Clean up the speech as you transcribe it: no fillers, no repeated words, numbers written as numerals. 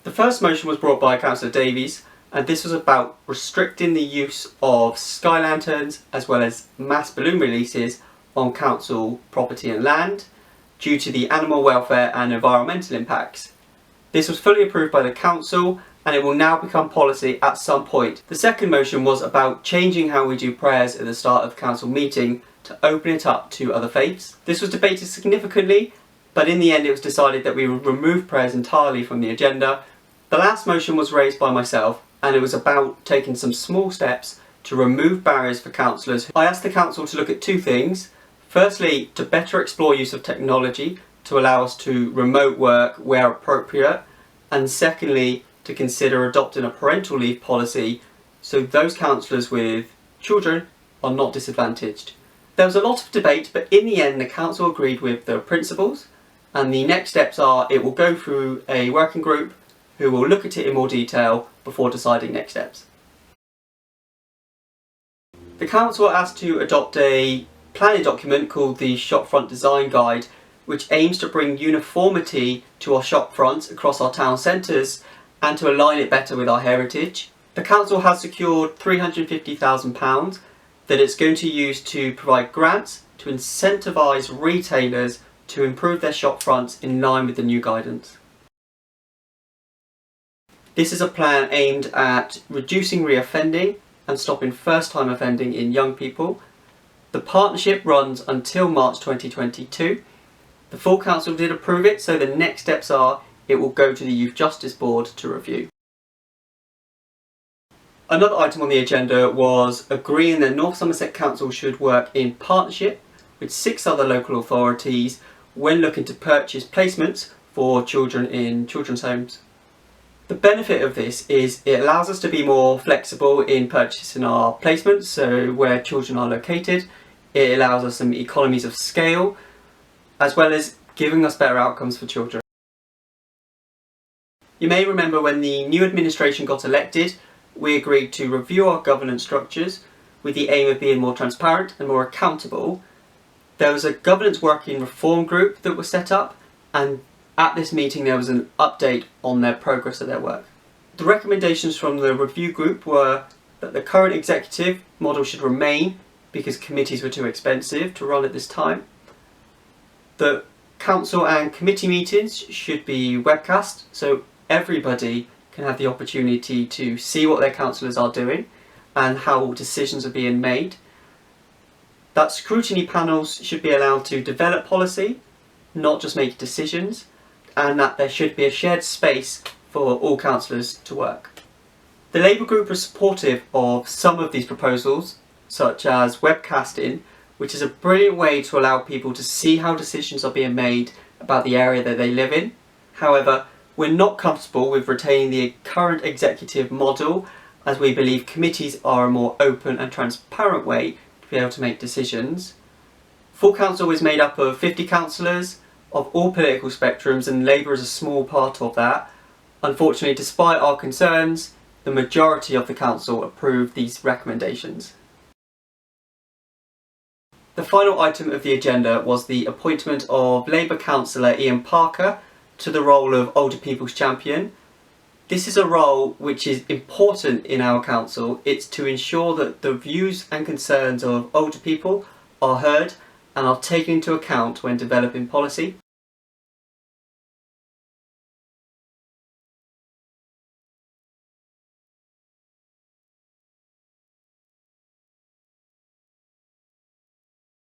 The first motion was brought by Councillor Davies, and this was about restricting the use of sky lanterns as well as mass balloon releases on council property and land due to the animal welfare and environmental impacts. This was fully approved by the council and it will now become policy at some point. The second motion was about changing how we do prayers at the start of council meeting to open it up to other faiths. This was debated significantly, but in the end it was decided that we would remove prayers entirely from the agenda. The last motion was raised by myself and it was about taking some small steps to remove barriers for councillors. I asked the council to look at two things. Firstly, to better explore use of technology to allow us to remote work where appropriate, and secondly, to consider adopting a parental leave policy so those councillors with children are not disadvantaged. There was a lot of debate, but in the end the council agreed with the principles, and the next steps are it will go through a working group who will look at it in more detail before deciding next steps. The council asked to adopt a planning document called the Shopfront Design Guide, which aims to bring uniformity to our shop fronts across our town centres and to align it better with our heritage. The council has secured £350,000 that it's going to use to provide grants to incentivise retailers to improve their shop fronts in line with the new guidance. This is a plan aimed at reducing reoffending and stopping first-time offending in young people. The partnership runs until March 2022. The full council did approve it, so the next steps are it will go to the Youth Justice Board to review. Another item on the agenda was agreeing that North Somerset Council should work in partnership with 6 other local authorities when looking to purchase placements for children in children's homes. The benefit of this is it allows us to be more flexible in purchasing our placements, so where children are located. It allows us some economies of scale, as well as giving us better outcomes for children. You may remember when the new administration got elected, we agreed to review our governance structures with the aim of being more transparent and more accountable. There was a governance working reform group that was set up, and at this meeting there was an update on their progress of their work. The recommendations from the review group were that the current executive model should remain because committees were too expensive to run at this time. The council and committee meetings should be webcast so everybody can have the opportunity to see what their councillors are doing and how decisions are being made. That scrutiny panels should be allowed to develop policy, not just make decisions, and that there should be a shared space for all councillors to work. The Labour group was supportive of some of these proposals, such as webcasting, which is a brilliant way to allow people to see how decisions are being made about the area that they live in. However, we're not comfortable with retaining the current executive model, as we believe committees are a more open and transparent way to be able to make decisions. Full council is made up of 50 councillors of all political spectrums, and Labour is a small part of that. Unfortunately, despite our concerns, the majority of the council approved these recommendations. The final item of the agenda was the appointment of Labour councillor Ian Parker to the role of Older People's Champion. This is a role which is important in our council. It's to ensure that the views and concerns of older people are heard and are taken into account when developing policy.